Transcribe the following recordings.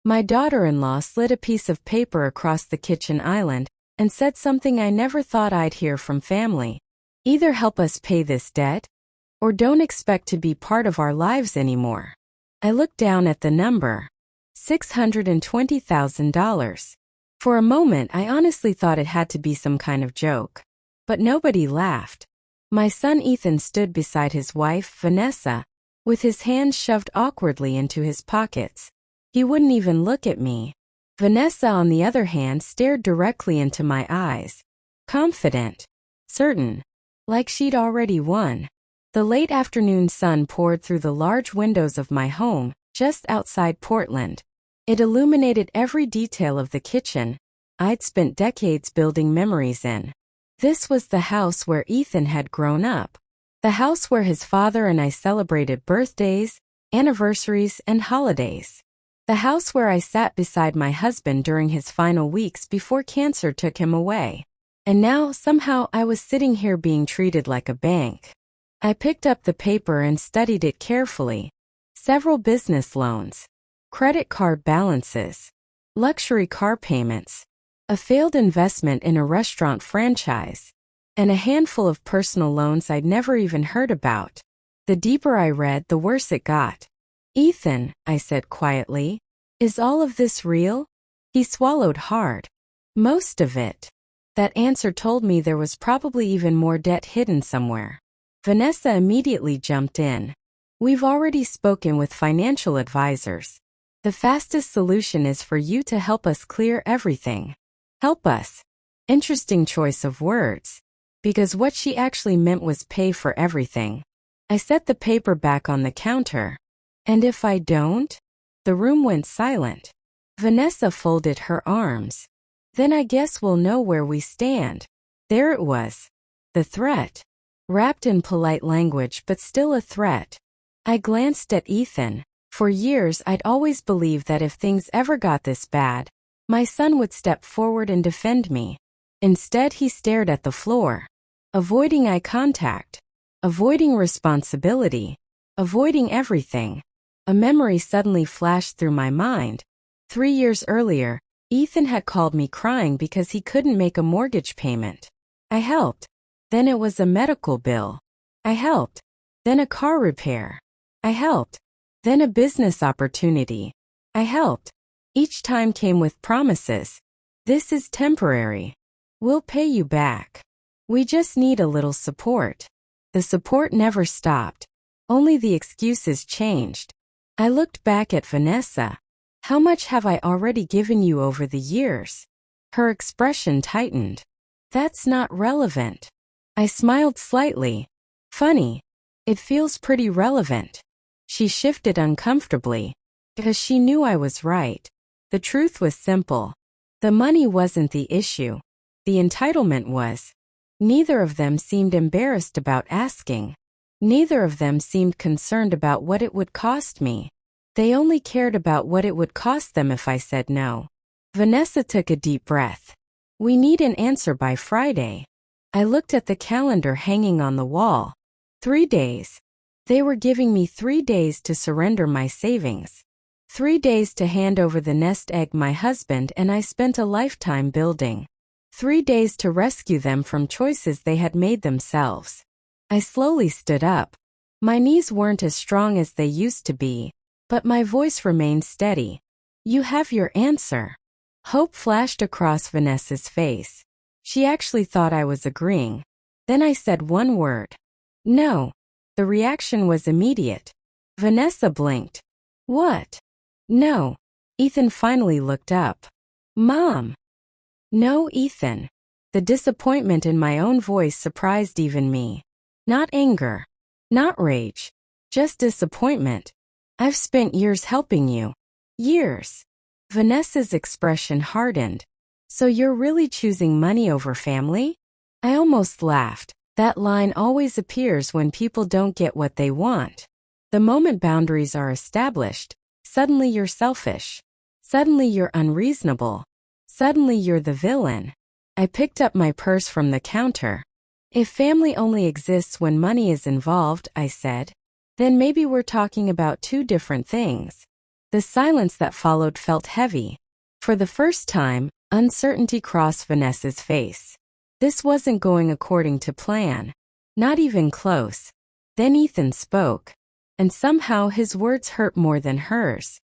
My daughter-in-law slid a piece of paper across the kitchen island and said something I never thought I'd hear from family. Either help us pay this debt, or don't expect to be part of our lives anymore. I looked down at the number. $620,000. For a moment, I honestly thought it had to be some kind of joke. But nobody laughed. My son Ethan stood beside his wife, Vanessa, with his hands shoved awkwardly into his pockets. He wouldn't even look at me. Vanessa, on the other hand, stared directly into my eyes. Confident. Certain. Like she'd already won. The late afternoon sun poured through the large windows of my home, just outside Portland. It illuminated every detail of the kitchen I'd spent decades building memories in. This was the house where Ethan had grown up. The house where his father and I celebrated birthdays, anniversaries, and holidays. The house where I sat beside my husband during his final weeks before cancer took him away. And now, somehow, I was sitting here being treated like a bank. I picked up the paper and studied it carefully. Several business loans, credit card balances, luxury car payments, a failed investment in a restaurant franchise, and a handful of personal loans I'd never even heard about. The deeper I read, the worse it got. "Ethan," I said quietly, "is all of this real?" He swallowed hard. "Most of it." That answer told me there was probably even more debt hidden somewhere. Vanessa immediately jumped in. "We've already spoken with financial advisors. The fastest solution is for you to help us clear everything." Help us. Interesting choice of words. Because what she actually meant was pay for everything. I set the paper back on the counter. "And if I don't?" The room went silent. Vanessa folded her arms. "Then I guess we'll know where we stand." There it was. The threat. Wrapped in polite language, but still a threat. I glanced at Ethan. For years, I'd always believed that if things ever got this bad, my son would step forward and defend me. Instead, he stared at the floor, avoiding eye contact, avoiding responsibility, avoiding everything. A memory suddenly flashed through my mind. 3 years earlier, Ethan had called me crying because he couldn't make a mortgage payment. I helped. Then it was a medical bill. I helped. Then a car repair. I helped. Then a business opportunity. I helped. Each time came with promises. "This is temporary. We'll pay you back. We just need a little support." The support never stopped. Only the excuses changed. I looked back at Vanessa. "How much have I already given you over the years?" Her expression tightened. "That's not relevant." I smiled slightly. "Funny. It feels pretty relevant." She shifted uncomfortably. Because she knew I was right. The truth was simple. The money wasn't the issue. The entitlement was. Neither of them seemed embarrassed about asking. Neither of them seemed concerned about what it would cost me. They only cared about what it would cost them if I said no. Vanessa took a deep breath. "We need an answer by Friday." I looked at the calendar hanging on the wall. 3 days. They were giving me 3 days to surrender my savings. 3 days to hand over the nest egg my husband and I spent a lifetime building. 3 days to rescue them from choices they had made themselves. I slowly stood up. My knees weren't as strong as they used to be, but my voice remained steady. "You have your answer." Hope flashed across Vanessa's face. She actually thought I was agreeing. Then I said one word. "No." The reaction was immediate. Vanessa blinked. "What?" "No." Ethan finally looked up. "Mom." "No, Ethan." The disappointment in my own voice surprised even me. Not anger. Not rage. Just disappointment. "I've spent years helping you." "Years." Vanessa's expression hardened. "So you're really choosing money over family?" I almost laughed. That line always appears when people don't get what they want. The moment boundaries are established, suddenly you're selfish. Suddenly you're unreasonable. Suddenly you're the villain. I picked up my purse from the counter. "If family only exists when money is involved," I said, "then maybe we're talking about 2 different things." The silence that followed felt heavy. For the first time, uncertainty crossed Vanessa's face. This wasn't going according to plan. Not even close. Then Ethan spoke. And somehow his words hurt more than hers.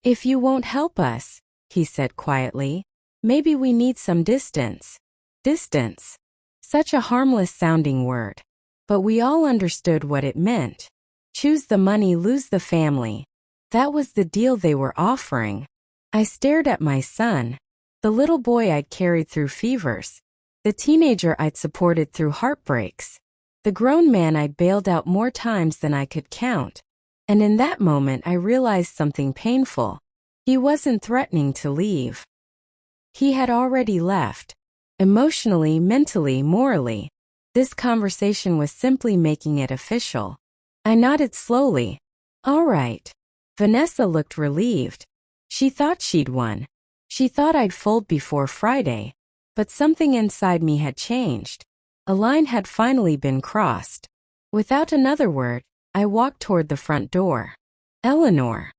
"If you won't help us," he said quietly, "maybe we need some distance." Distance. Such a harmless-sounding word. But we all understood what it meant. Choose the money, lose the family. That was the deal they were offering. I stared at my son. The little boy I'd carried through fevers. The teenager I'd supported through heartbreaks. The grown man I'd bailed out more times than I could count. And in that moment I realized something painful. He wasn't threatening to leave. He had already left. Emotionally, mentally, morally. This conversation was simply making it official. I nodded slowly. "All right." Vanessa looked relieved. She thought she'd won. She thought I'd fold before Friday. But something inside me had changed. A line had finally been crossed. Without another word, I walked toward the front door. "Eleanor."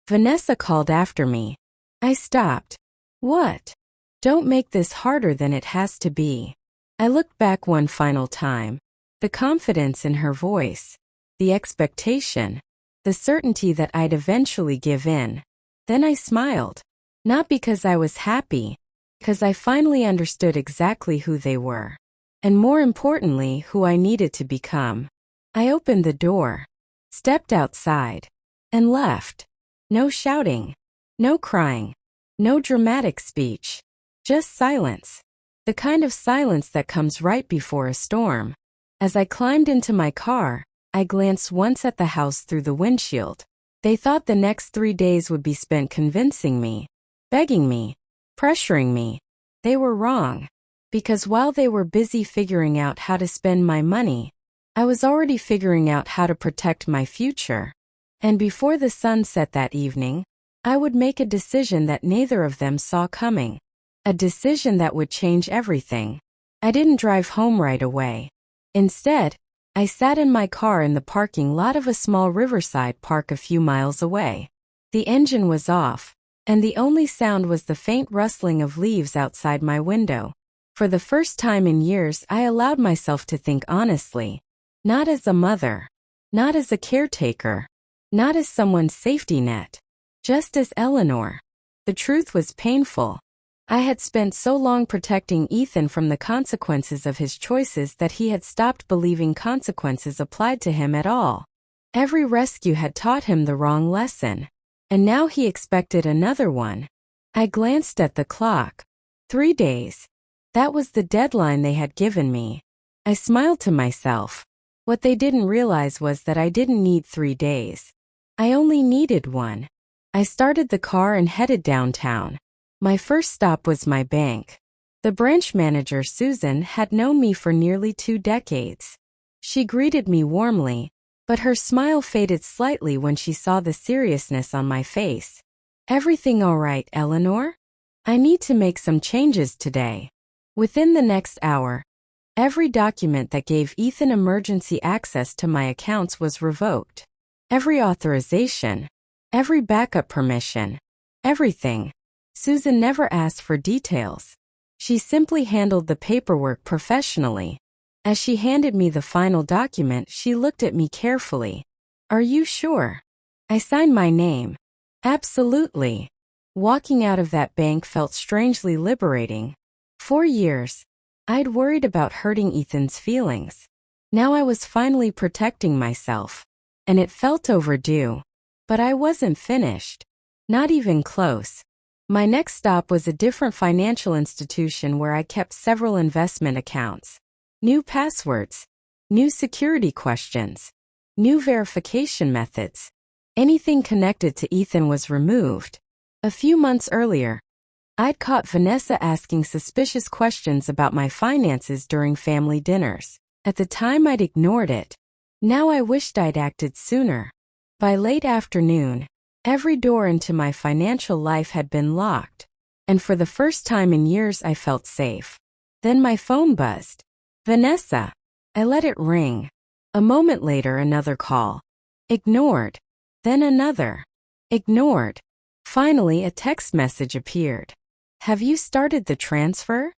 Vanessa called after me. I stopped. "What?" "Don't make this harder than it has to be." I looked back one final time. The confidence in her voice. The expectation. The certainty that I'd eventually give in. Then I smiled. Not because I was happy. Because I finally understood exactly who they were. And more importantly, who I needed to become. I opened the door. Stepped outside. And left. No shouting. No crying. No dramatic speech. Just silence. The kind of silence that comes right before a storm. As I climbed into my car, I glanced once at the house through the windshield. They thought the next 3 days would be spent convincing me, begging me, pressuring me. They were wrong. Because while they were busy figuring out how to spend my money, I was already figuring out how to protect my future. And before the sun set that evening, I would make a decision that neither of them saw coming. A decision that would change everything. I didn't drive home right away. Instead, I sat in my car in the parking lot of a small riverside park a few miles away. The engine was off, and the only sound was the faint rustling of leaves outside my window. For the first time in years, I allowed myself to think honestly. Not as a mother. Not as a caretaker. Not as someone's safety net. Just as Eleanor. The truth was painful. I had spent so long protecting Ethan from the consequences of his choices that he had stopped believing consequences applied to him at all. Every rescue had taught him the wrong lesson. And now he expected another one. I glanced at the clock. 3 days. That was the deadline they had given me. I smiled to myself. What they didn't realize was that I didn't need 3 days. I only needed 1. I started the car and headed downtown. My first stop was my bank. The branch manager, Susan, had known me for nearly 2 decades. She greeted me warmly, but her smile faded slightly when she saw the seriousness on my face. "Everything all right, Eleanor? I need to make some changes today." Within the next hour, every document that gave Ethan emergency access to my accounts was revoked. Every authorization. Every backup permission. Everything. Susan never asked for details. She simply handled the paperwork professionally. As she handed me the final document, she looked at me carefully. "Are you sure?" I signed my name. "Absolutely." Walking out of that bank felt strangely liberating. 4 years. I'd worried about hurting Ethan's feelings. Now I was finally protecting myself. And it felt overdue. But I wasn't finished. Not even close. My next stop was a different financial institution where I kept several investment accounts. New passwords. New security questions. New verification methods. Anything connected to Ethan was removed. A few months earlier, I'd caught Vanessa asking suspicious questions about my finances during family dinners. At the time I'd ignored it. Now I wished I'd acted sooner. By late afternoon, every door into my financial life had been locked, and for the first time in years I felt safe. Then my phone buzzed. "Vanessa." I let it ring. A moment later, another call. Ignored. Then another. Ignored. Finally, a text message appeared. Have you started the transfer?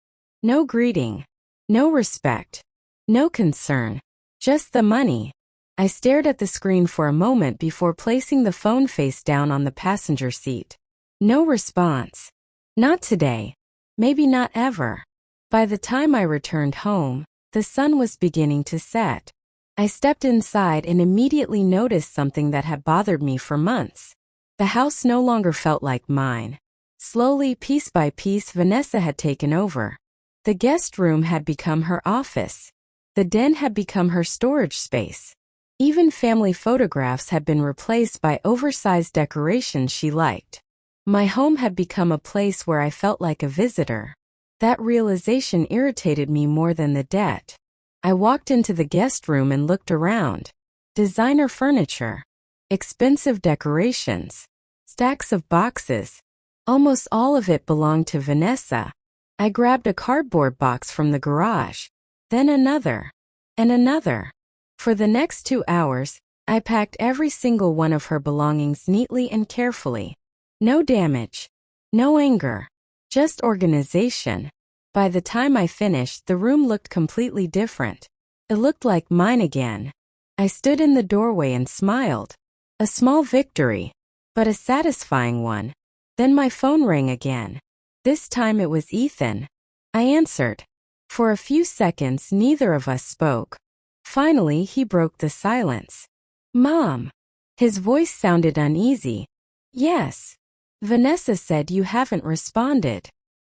No greeting. No respect. No concern. Just the money. I stared at the screen for a moment before placing the phone face down on the passenger seat. No response. Not today. Maybe not ever. By the time I returned home, the sun was beginning to set. I stepped inside and immediately noticed something that had bothered me for months. The house no longer felt like mine. Slowly, piece by piece, Vanessa had taken over. The guest room had become her office. The den had become her storage space. Even family photographs had been replaced by oversized decorations she liked. My home had become a place where I felt like a visitor. That realization irritated me more than the debt. I walked into the guest room and looked around. Designer furniture. Expensive decorations. Stacks of boxes. Almost all of it belonged to Vanessa. I grabbed a cardboard box from the garage. Then another. And another. For the next 2 hours, I packed every single one of her belongings neatly and carefully. No damage. No anger. Just organization. By the time I finished, the room looked completely different. It looked like mine again. I stood in the doorway and smiled. A small victory, but a satisfying one. Then my phone rang again. This time it was Ethan. I answered. For a few seconds, neither of us spoke. Finally, he broke the silence. Mom. His voice sounded uneasy. Yes. Vanessa said you haven't responded.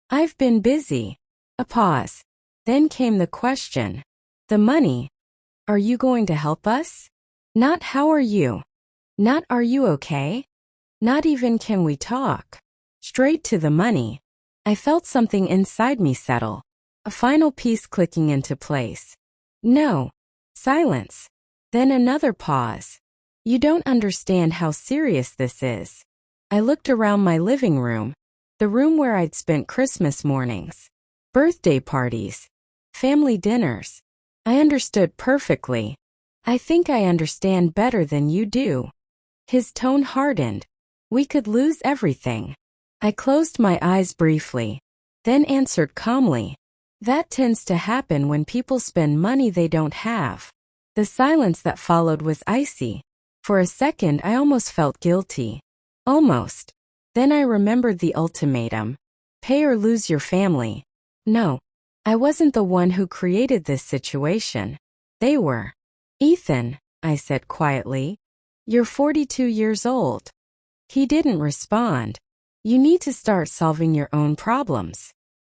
I've been busy. A pause. Then came the question. The money. Are you going to help us? Not how are you? Not are you okay? Not even can we talk? Straight to the money. I felt something inside me settle. A final piece clicking into place. No. Silence. Then another pause. You don't understand how serious this is. I looked around my living room, the room where I'd spent Christmas mornings, birthday parties, family dinners. I understood perfectly. I think I understand better than you do. His tone hardened. We could lose everything. I closed my eyes briefly, then answered calmly. That tends to happen when people spend money they don't have. The silence that followed was icy. For a second, I almost felt guilty. Almost. Then I remembered the ultimatum. Pay or lose your family. No. I wasn't the one who created this situation. They were. Ethan, I said quietly. You're 42 years old. He didn't respond. You need to start solving your own problems.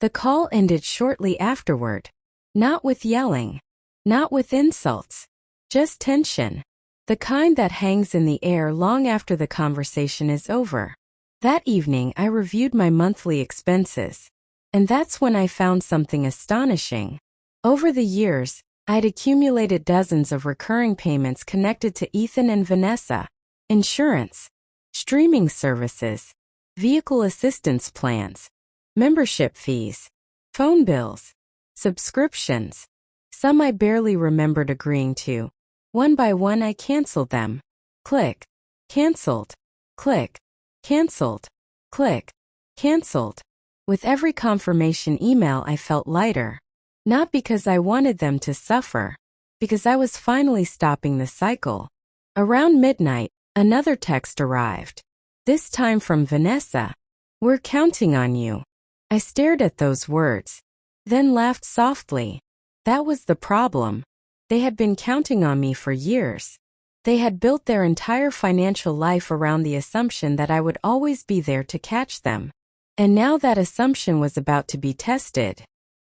The call ended shortly afterward. Not with yelling. Not with insults. Just tension. The kind that hangs in the air long after the conversation is over. That evening, I reviewed my monthly expenses. And that's when I found something astonishing. Over the years, I'd accumulated dozens of recurring payments connected to Ethan and Vanessa. Insurance, streaming services, vehicle assistance plans, membership fees, phone bills, subscriptions. Some I barely remembered agreeing to. One by one I canceled them. Click. Canceled. Click. Canceled. Click. Canceled. With every confirmation email I felt lighter. Not because I wanted them to suffer. Because I was finally stopping the cycle. Around midnight, another text arrived. This time from Vanessa. We're counting on you. I stared at those words. Then laughed softly. That was the problem. They had been counting on me for years. They had built their entire financial life around the assumption that I would always be there to catch them. And now that assumption was about to be tested.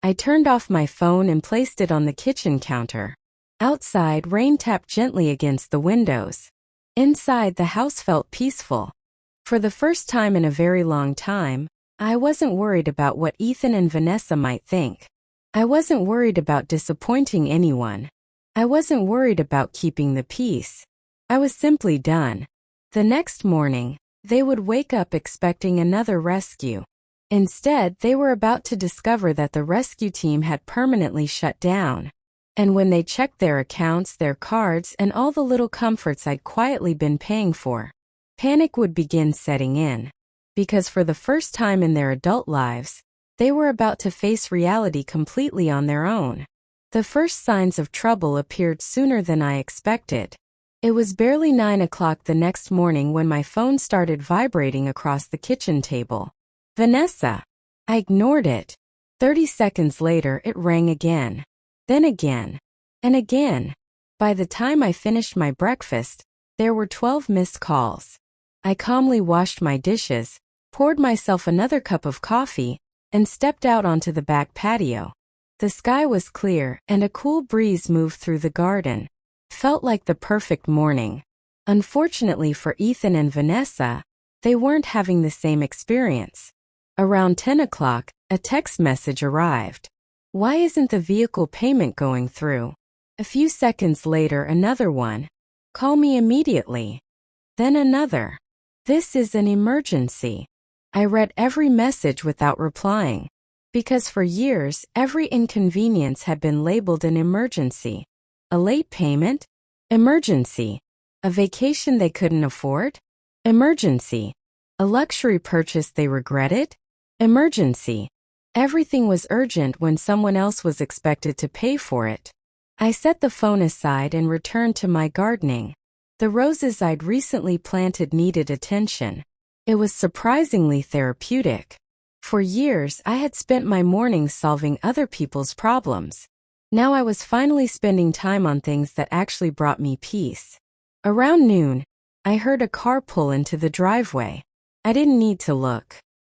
I turned off my phone and placed it on the kitchen counter. Outside, rain tapped gently against the windows. Inside, the house felt peaceful. For the first time in a very long time, I wasn't worried about what Ethan and Vanessa might think. I wasn't worried about disappointing anyone. I wasn't worried about keeping the peace. I was simply done. The next morning, they would wake up expecting another rescue. Instead, they were about to discover that the rescue team had permanently shut down. And when they checked their accounts, their cards, and all the little comforts I'd quietly been paying for, panic would begin setting in. because for the first time in their adult lives, they were about to face reality completely on their own. The first signs of trouble appeared sooner than I expected. It was barely 9 o'clock the next morning when my phone started vibrating across the kitchen table. Vanessa. I ignored it. 30 seconds later, it rang again. Then again. And again. By the time I finished my breakfast, there were 12 missed calls. I calmly washed my dishes, poured myself another cup of coffee, and stepped out onto the back patio. The sky was clear, and a cool breeze moved through the garden. Felt like the perfect morning. Unfortunately for Ethan and Vanessa, they weren't having the same experience. Around 10 o'clock, a text message arrived. Why isn't the vehicle payment going through? A few seconds later, another one. Call me immediately. Then another. This is an emergency. I read every message without replying, because for years, every inconvenience had been labeled an emergency. A late payment? Emergency. A vacation they couldn't afford? Emergency. A luxury purchase they regretted? Emergency. Everything was urgent when someone else was expected to pay for it. I set the phone aside and returned to my gardening. The roses I'd recently planted needed attention. It was surprisingly therapeutic. For years, I had spent my mornings solving other people's problems. Now I was finally spending time on things that actually brought me peace. Around noon, I heard a car pull into the driveway. I didn't need to look.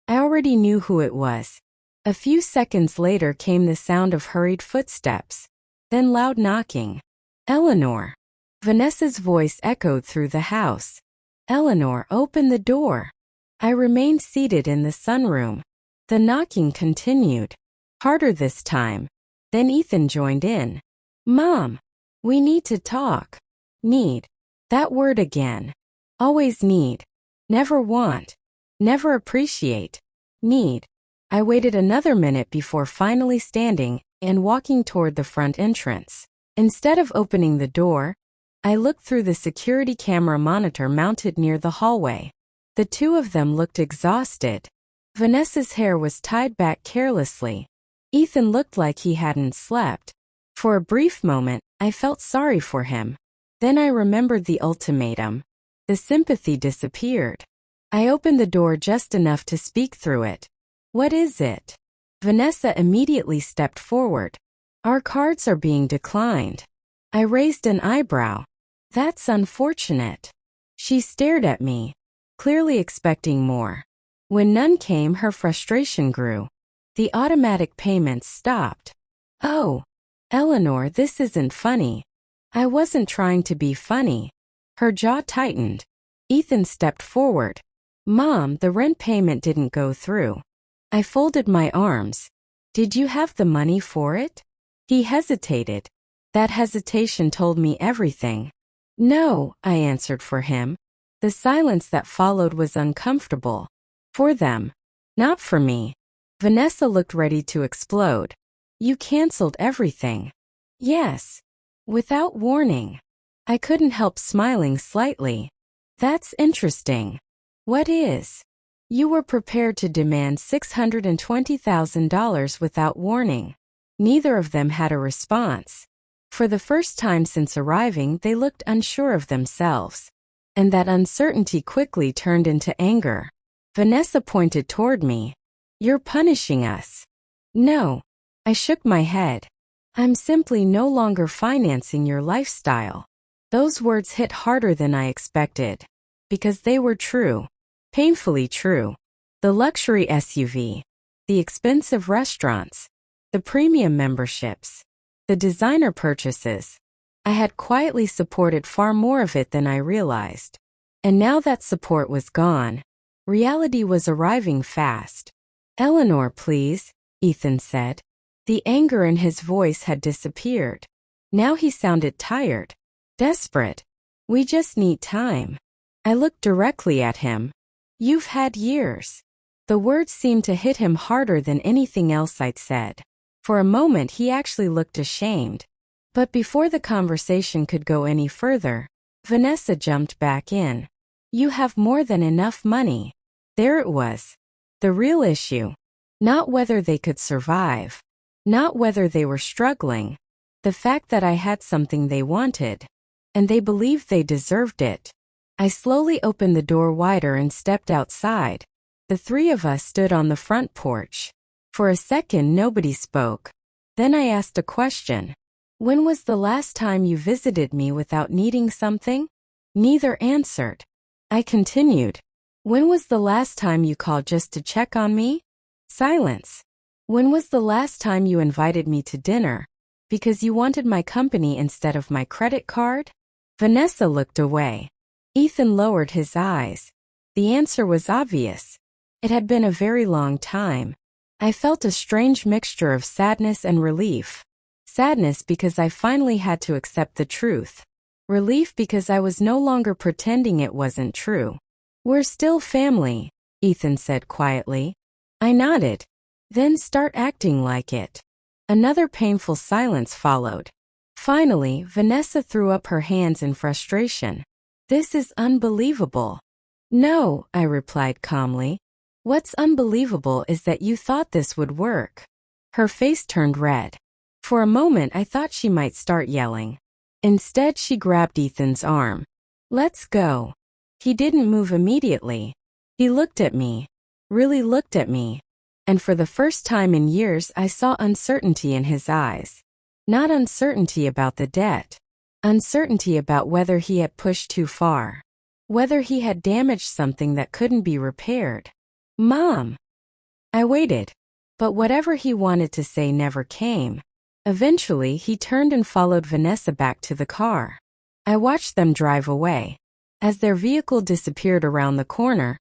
I already knew who it was. A few seconds later came the sound of hurried footsteps, then loud knocking. Eleanor. Vanessa's voice echoed through the house. Eleanor, open the door. I remained seated in the sunroom. The knocking continued, harder this time. Then Ethan joined in. Mom, we need to talk. Need. That word again. Always need. Never want. Never appreciate. Need. I waited another minute before finally standing and walking toward the front entrance. Instead of opening the door, I looked through the security camera monitor mounted near the hallway. The two of them looked exhausted. Vanessa's hair was tied back carelessly. Ethan looked like he hadn't slept. For a brief moment, I felt sorry for him. Then I remembered the ultimatum. The sympathy disappeared. I opened the door just enough to speak through it. What is it? Vanessa immediately stepped forward. Our cards are being declined. I raised an eyebrow. That's unfortunate. She stared at me, clearly expecting more. When none came, her frustration grew. The automatic payments stopped. Oh, Eleanor, this isn't funny. I wasn't trying to be funny. Her jaw tightened. Ethan stepped forward. Mom, the rent payment didn't go through. I folded my arms. Did you have the money for it? He hesitated. That hesitation told me everything. No, I answered for him. The silence that followed was uncomfortable. For them. Not for me. Vanessa looked ready to explode. You canceled everything. Yes. Without warning. I couldn't help smiling slightly. That's interesting. What is? You were prepared to demand $620,000 without warning. Neither of them had a response. For the first time since arriving, they looked unsure of themselves. And that uncertainty quickly turned into anger. Vanessa pointed toward me. You're punishing us. No. I shook my head. I'm simply no longer financing your lifestyle. Those words hit harder than I expected. Because they were true. Painfully true. The luxury SUV. The expensive restaurants. The premium memberships. The designer purchases. I had quietly supported far more of it than I realized. And now that support was gone, reality was arriving fast. Eleanor, please, Ethan said. The anger in his voice had disappeared. Now he sounded tired. Desperate. We just need time. I looked directly at him. You've had years. The words seemed to hit him harder than anything else I'd said. For a moment he actually looked ashamed. But before the conversation could go any further, Vanessa jumped back in. You have more than enough money. There it was. The real issue. Not whether they could survive. Not whether they were struggling. The fact that I had something they wanted. And they believed they deserved it. I slowly opened the door wider and stepped outside. The three of us stood on the front porch. For a second, nobody spoke. Then I asked a question. When was the last time you visited me without needing something? Neither answered. I continued. When was the last time you called just to check on me? Silence. When was the last time you invited me to dinner? Because you wanted my company instead of my credit card? Vanessa looked away. Ethan lowered his eyes. The answer was obvious. It had been a very long time. I felt a strange mixture of sadness and relief. Sadness because I finally had to accept the truth. Relief because I was no longer pretending it wasn't true. We're still family, Ethan said quietly. I nodded. Then start acting like it. Another painful silence followed. Finally, Vanessa threw up her hands in frustration. This is unbelievable. No, I replied calmly. What's unbelievable is that you thought this would work. Her face turned red. For a moment I thought she might start yelling. Instead she grabbed Ethan's arm. Let's go. He didn't move immediately. He looked at me. Really looked at me. And for the first time in years I saw uncertainty in his eyes. Not uncertainty about the debt. Uncertainty about whether he had pushed too far. Whether he had damaged something that couldn't be repaired. Mom! I waited. But whatever he wanted to say never came. Eventually, he turned and followed Vanessa back to the car. I watched them drive away. As their vehicle disappeared around the corner,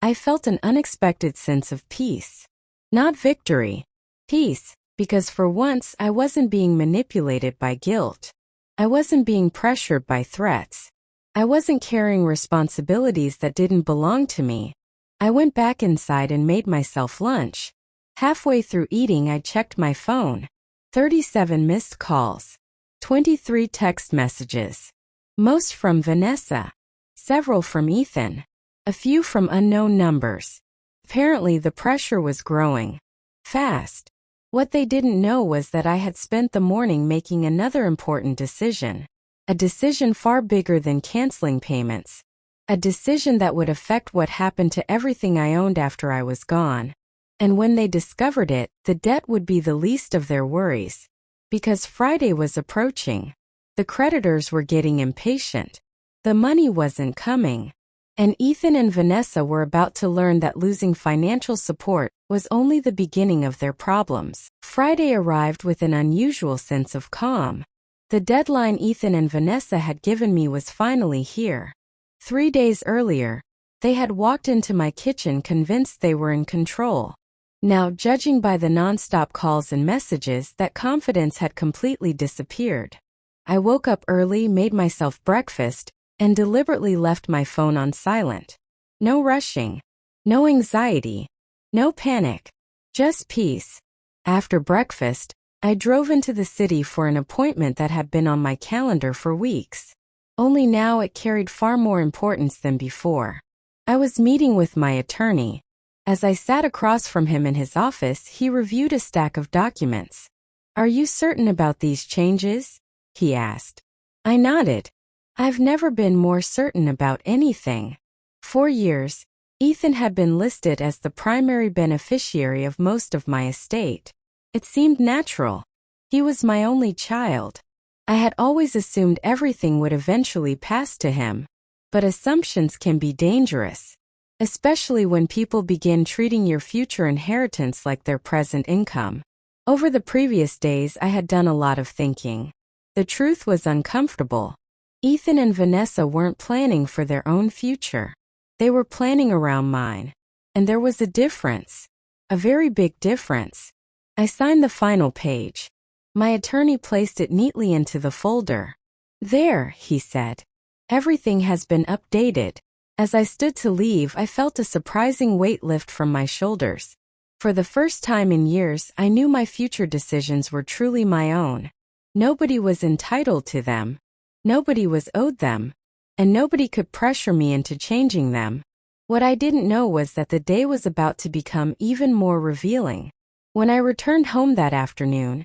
I felt an unexpected sense of peace. Not victory. Peace, because for once I wasn't being manipulated by guilt. I wasn't being pressured by threats. I wasn't carrying responsibilities that didn't belong to me. I went back inside and made myself lunch. Halfway through eating, I checked my phone. 37 missed calls. 23 text messages. Most from Vanessa. Several from Ethan. A few from unknown numbers. Apparently the pressure was growing. Fast. What they didn't know was that I had spent the morning making another important decision. A decision far bigger than canceling payments. A decision that would affect what happened to everything I owned after I was gone. And when they discovered it, the debt would be the least of their worries. Because Friday was approaching. The creditors were getting impatient. The money wasn't coming. And Ethan and Vanessa were about to learn that losing financial support was only the beginning of their problems. Friday arrived with an unusual sense of calm. The deadline Ethan and Vanessa had given me was finally here. 3 days earlier, they had walked into my kitchen convinced they were in control. Now, judging by the nonstop calls and messages, that confidence had completely disappeared. I woke up early, made myself breakfast, and deliberately left my phone on silent. No rushing. No anxiety. No panic. Just peace. After breakfast, I drove into the city for an appointment that had been on my calendar for weeks. Only now it carried far more importance than before. I was meeting with my attorney. As I sat across from him in his office, he reviewed a stack of documents. "Are you certain about these changes?" he asked. I nodded. I've never been more certain about anything. 4 years, Ethan had been listed as the primary beneficiary of most of my estate. It seemed natural. He was my only child. I had always assumed everything would eventually pass to him. But assumptions can be dangerous, especially when people begin treating your future inheritance like their present income. Over the previous days, I had done a lot of thinking. The truth was uncomfortable. Ethan and Vanessa weren't planning for their own future. They were planning around mine. And there was a difference. A very big difference. I signed the final page. My attorney placed it neatly into the folder. "There," he said. "Everything has been updated." As I stood to leave, I felt a surprising weight lift from my shoulders. For the first time in years, I knew my future decisions were truly my own. Nobody was entitled to them. Nobody was owed them. And nobody could pressure me into changing them. What I didn't know was that the day was about to become even more revealing. When I returned home that afternoon,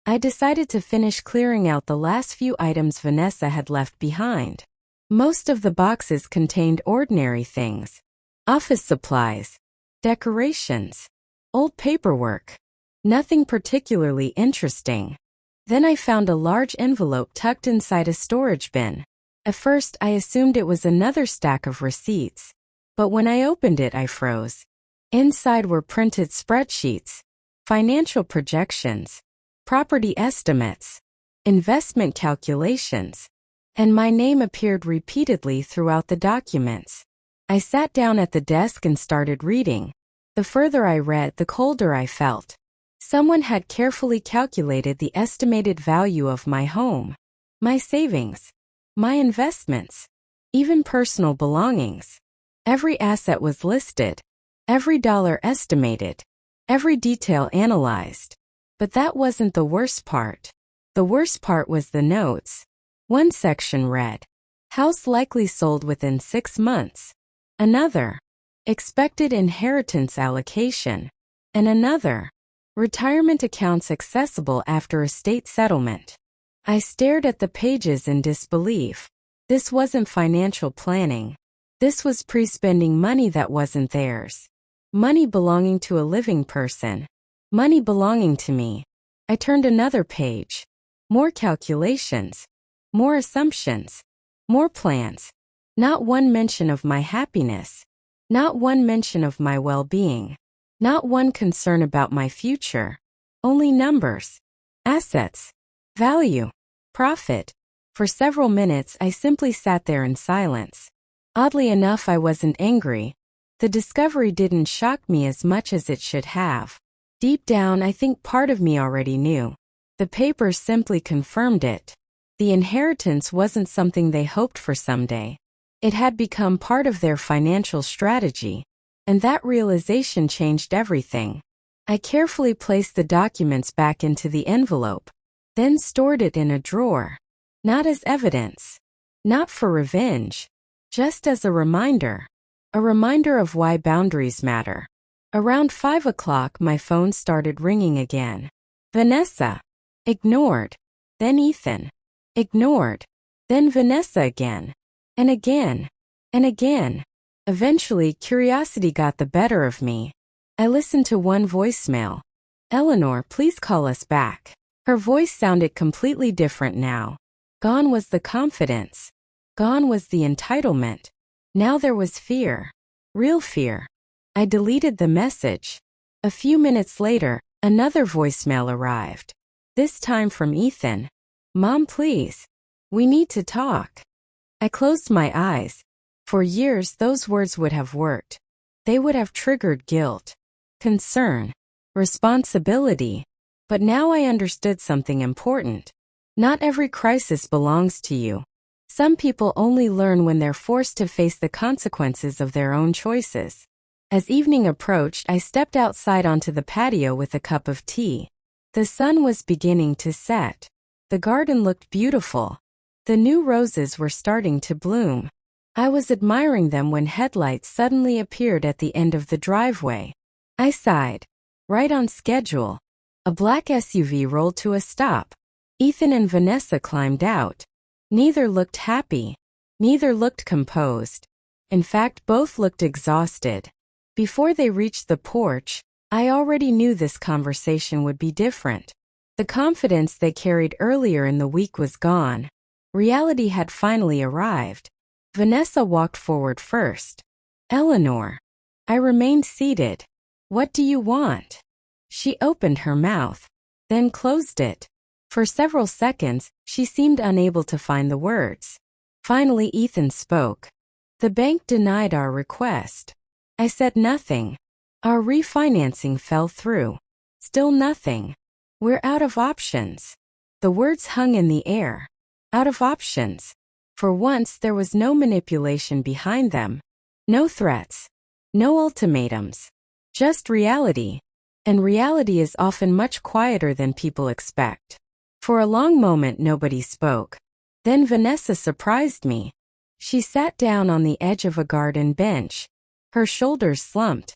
I decided to finish clearing out the last few items Vanessa had left behind. Most of the boxes contained ordinary things: office supplies, decorations, old paperwork. Nothing particularly interesting. Then I found a large envelope tucked inside a storage bin. At first, I assumed it was another stack of receipts. But when I opened it, I froze. Inside were printed spreadsheets, financial projections, property estimates, investment calculations, and my name appeared repeatedly throughout the documents. I sat down at the desk and started reading. The further I read, the colder I felt. Someone had carefully calculated the estimated value of my home, my savings, my investments, even personal belongings. Every asset was listed, every dollar estimated, every detail analyzed. But that wasn't the worst part. The worst part was the notes. One section read, "House likely sold within 6 months." Another, "Expected inheritance allocation." And another, "Retirement accounts accessible after estate settlement." I stared at the pages in disbelief. This wasn't financial planning. This was pre-spending money that wasn't theirs. Money belonging to a living person. Money belonging to me. I turned another page. More calculations. More assumptions. More plans. Not one mention of my happiness. Not one mention of my well-being. Not one concern about my future. Only numbers. Assets. Value. Profit. For several minutes, I simply sat there in silence. Oddly enough, I wasn't angry. The discovery didn't shock me as much as it should have. Deep down, I think part of me already knew. The papers simply confirmed it. The inheritance wasn't something they hoped for someday. It had become part of their financial strategy, and that realization changed everything. I carefully placed the documents back into the envelope, then stored it in a drawer. Not as evidence. Not for revenge. Just as a reminder of why boundaries matter. Around 5 o'clock, my phone started ringing again. Vanessa. Ignored. Then Ethan. Ignored. Then Vanessa again. And again. And again. Eventually, curiosity got the better of me. I listened to one voicemail. "Eleanor, please call us back." Her voice sounded completely different now. Gone was the confidence. Gone was the entitlement. Now there was fear. Real fear. I deleted the message. A few minutes later, another voicemail arrived. This time from Ethan. "Mom, please. We need to talk." I closed my eyes. For years, those words would have worked. They would have triggered guilt, concern, responsibility. But now I understood something important. Not every crisis belongs to you. Some people only learn when they're forced to face the consequences of their own choices. As evening approached, I stepped outside onto the patio with a cup of tea. The sun was beginning to set. The garden looked beautiful. The new roses were starting to bloom. I was admiring them when headlights suddenly appeared at the end of the driveway. I sighed. Right on schedule. A black SUV rolled to a stop. Ethan and Vanessa climbed out. Neither looked happy. Neither looked composed. In fact, both looked exhausted. Before they reached the porch, I already knew this conversation would be different. The confidence they carried earlier in the week was gone. Reality had finally arrived. Vanessa walked forward first. "Eleanor." I remained seated. "What do you want?" She opened her mouth, then closed it. For several seconds, she seemed unable to find the words. Finally, Ethan spoke. "The bank denied our request." I said nothing. "Our refinancing fell through." Still nothing. "We're out of options." The words hung in the air. Out of options. For once, there was no manipulation behind them. No threats. No ultimatums. Just reality. And reality is often much quieter than people expect. For a long moment, nobody spoke. Then Vanessa surprised me. She sat down on the edge of a garden bench. Her shoulders slumped.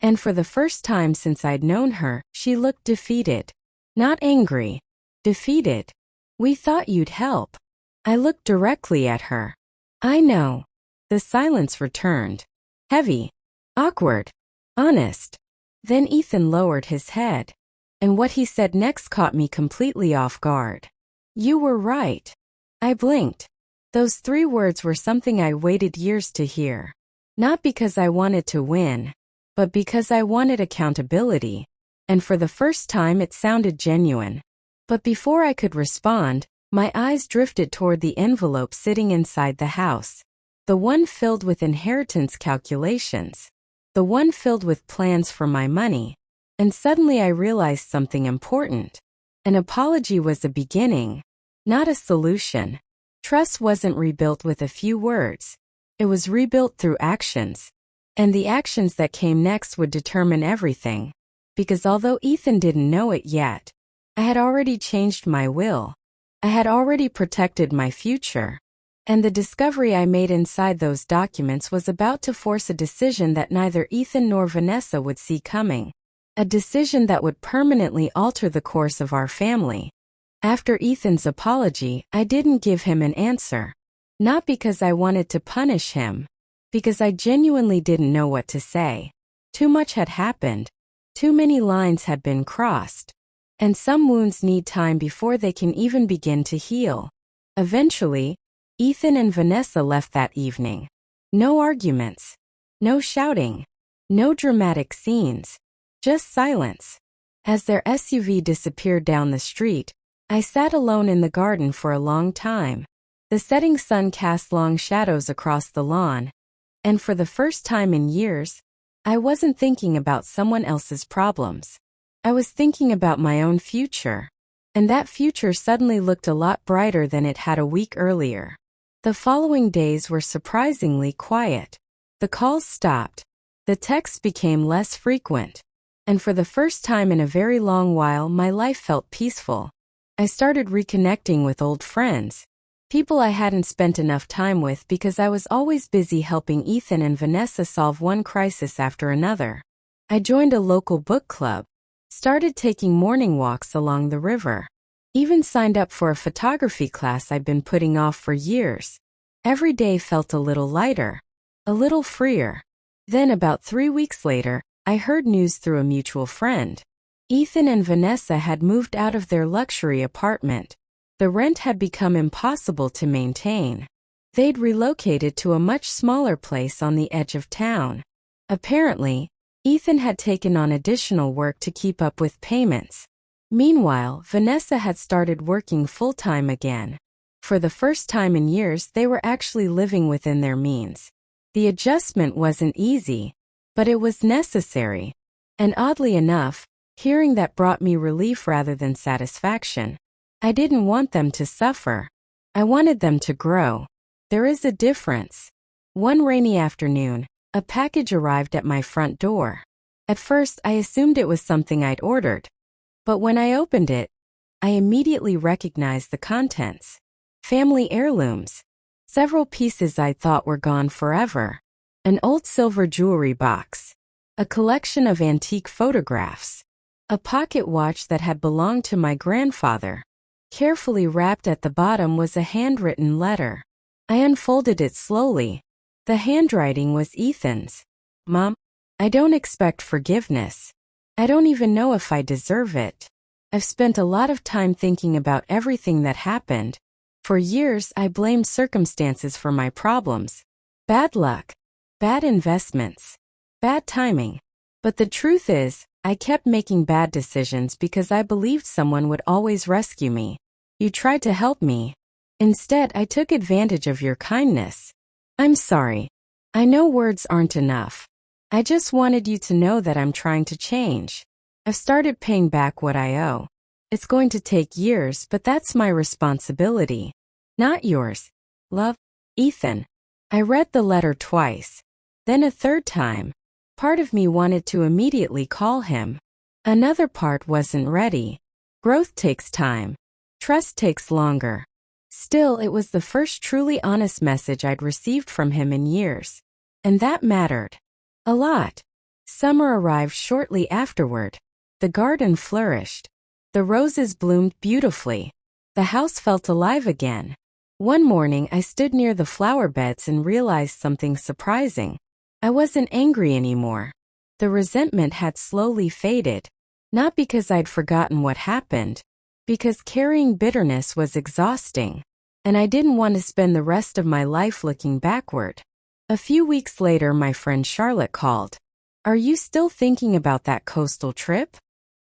And for the first time since I'd known her, she looked defeated. Not angry. Defeated. We thought you'd help. I looked directly at her. I know. The silence returned. Heavy. Awkward. Honest. Then Ethan lowered his head. And what he said next caught me completely off guard. You were right. I blinked. Those 3 words were something I waited years to hear. Not because I wanted to win, but because I wanted accountability. And for the first time it sounded genuine. But before I could respond, my eyes drifted toward the envelope sitting inside the house. The one filled with inheritance calculations. The one filled with plans for my money. And suddenly I realized something important. An apology was a beginning, not a solution. Trust wasn't rebuilt with a few words. It was rebuilt through actions. And the actions that came next would determine everything. Because although Ethan didn't know it yet, I had already changed my will. I had already protected my future. And the discovery I made inside those documents was about to force a decision that neither Ethan nor Vanessa would see coming. A decision that would permanently alter the course of our family. After Ethan's apology, I didn't give him an answer. Not because I wanted to punish him. Because I genuinely didn't know what to say. Too much had happened. Too many lines had been crossed. And some wounds need time before they can even begin to heal. Eventually, Ethan and Vanessa left that evening. No arguments. No shouting. No dramatic scenes. Just silence. As their SUV disappeared down the street, I sat alone in the garden for a long time. The setting sun cast long shadows across the lawn. And for the first time in years, I wasn't thinking about someone else's problems. I was thinking about my own future. And that future suddenly looked a lot brighter than it had a week earlier. The following days were surprisingly quiet. The calls stopped. The texts became less frequent. And for the first time in a very long while, my life felt peaceful. I started reconnecting with old friends. People I hadn't spent enough time with because I was always busy helping Ethan and Vanessa solve one crisis after another. I joined a local book club. Started taking morning walks along the river. Even signed up for a photography class I'd been putting off for years. Every day felt a little lighter. A little freer. Then about 3 weeks later, I heard news through a mutual friend. Ethan and Vanessa had moved out of their luxury apartment. The rent had become impossible to maintain. They'd relocated to a much smaller place on the edge of town. Apparently, Ethan had taken on additional work to keep up with payments. Meanwhile, Vanessa had started working full-time again. For the first time in years, they were actually living within their means. The adjustment wasn't easy, but it was necessary. And oddly enough, hearing that brought me relief rather than satisfaction. I didn't want them to suffer. I wanted them to grow. There is a difference. One rainy afternoon, a package arrived at my front door. At first, I assumed it was something I'd ordered. But when I opened it, I immediately recognized the contents. Family heirlooms. Several pieces I thought were gone forever. An old silver jewelry box. A collection of antique photographs. A pocket watch that had belonged to my grandfather. Carefully wrapped at the bottom was a handwritten letter. I unfolded it slowly. The handwriting was Ethan's. Mom, I don't expect forgiveness. I don't even know if I deserve it. I've spent a lot of time thinking about everything that happened. For years, I blamed circumstances for my problems. Bad luck. Bad investments. Bad timing. But the truth is, I kept making bad decisions because I believed someone would always rescue me. You tried to help me. Instead, I took advantage of your kindness. I'm sorry. I know words aren't enough. I just wanted you to know that I'm trying to change. I've started paying back what I owe. It's going to take years, but that's my responsibility. Not yours. Love, Ethan. I read the letter twice. Then a third time. Part of me wanted to immediately call him. Another part wasn't ready. Growth takes time. Trust takes longer. Still, it was the first truly honest message I'd received from him in years. And that mattered. A lot. Summer arrived shortly afterward. The garden flourished. The roses bloomed beautifully. The house felt alive again. One morning I stood near the flower beds and realized something surprising. I wasn't angry anymore. The resentment had slowly faded. Not because I'd forgotten what happened, because carrying bitterness was exhausting, and I didn't want to spend the rest of my life looking backward. A few weeks later, my friend Charlotte called. "Are you still thinking about that coastal trip?"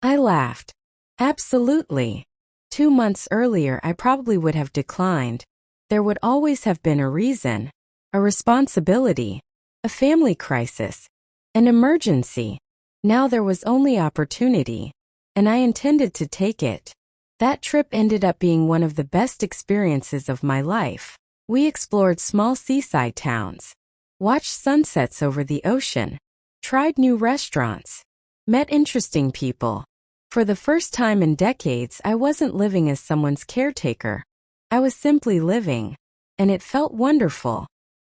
I laughed. Absolutely. 2 months earlier, I probably would have declined. There would always have been a reason, a responsibility, a family crisis, an emergency. Now there was only opportunity, and I intended to take it. That trip ended up being one of the best experiences of my life. We explored small seaside towns, watched sunsets over the ocean, tried new restaurants, met interesting people. For the first time in decades, I wasn't living as someone's caretaker. I was simply living, and it felt wonderful.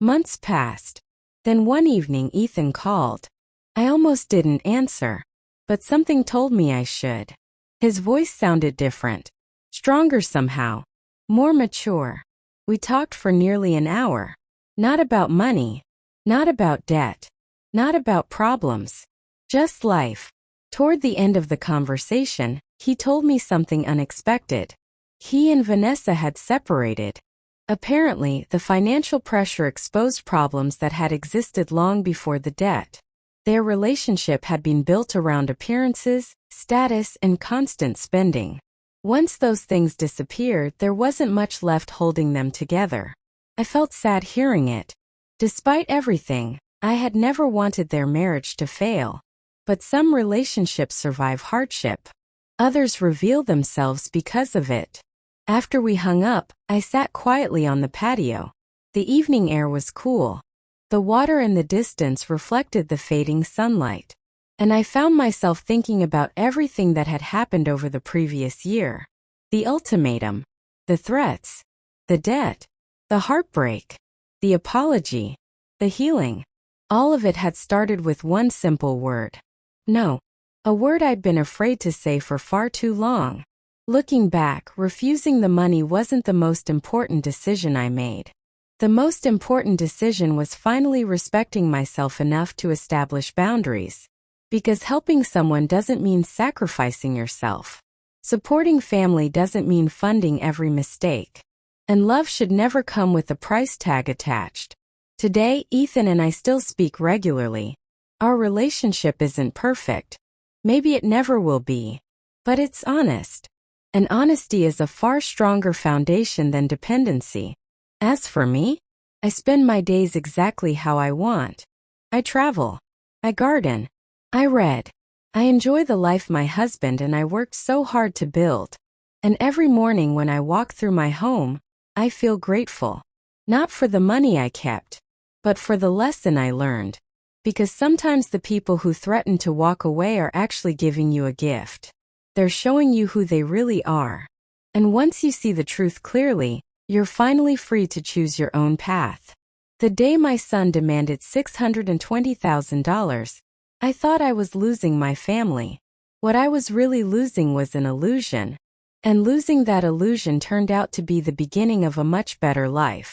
Months passed. Then one evening Ethan called. I almost didn't answer, but something told me I should. His voice sounded different, stronger somehow, more mature. We talked for nearly an hour. Not about money, not about debt, not about problems, just life. Toward the end of the conversation, he told me something unexpected. He and Vanessa had separated. Apparently, the financial pressure exposed problems that had existed long before the debt. Their relationship had been built around appearances, status, and constant spending. Once those things disappeared, there wasn't much left holding them together. I felt sad hearing it. Despite everything, I had never wanted their marriage to fail. But some relationships survive hardship. Others reveal themselves because of it. After we hung up, I sat quietly on the patio. The evening air was cool. The water in the distance reflected the fading sunlight. And I found myself thinking about everything that had happened over the previous year. The ultimatum, the threats, the debt, the heartbreak, the apology, the healing. All of it had started with one simple word. No. A word I'd been afraid to say for far too long. Looking back, refusing the money wasn't the most important decision I made. The most important decision was finally respecting myself enough to establish boundaries. Because helping someone doesn't mean sacrificing yourself. Supporting family doesn't mean funding every mistake. And love should never come with a price tag attached. Today, Ethan and I still speak regularly. Our relationship isn't perfect. Maybe it never will be. But it's honest. And honesty is a far stronger foundation than dependency. As for me, I spend my days exactly how I want. I travel. I garden. I read. I enjoy the life my husband and I worked so hard to build. And every morning when I walk through my home, I feel grateful. Not for the money I kept, but for the lesson I learned. Because sometimes the people who threaten to walk away are actually giving you a gift. They're showing you who they really are. And once you see the truth clearly, you're finally free to choose your own path. The day my son demanded $620,000, I thought I was losing my family. What I was really losing was an illusion. And losing that illusion turned out to be the beginning of a much better life.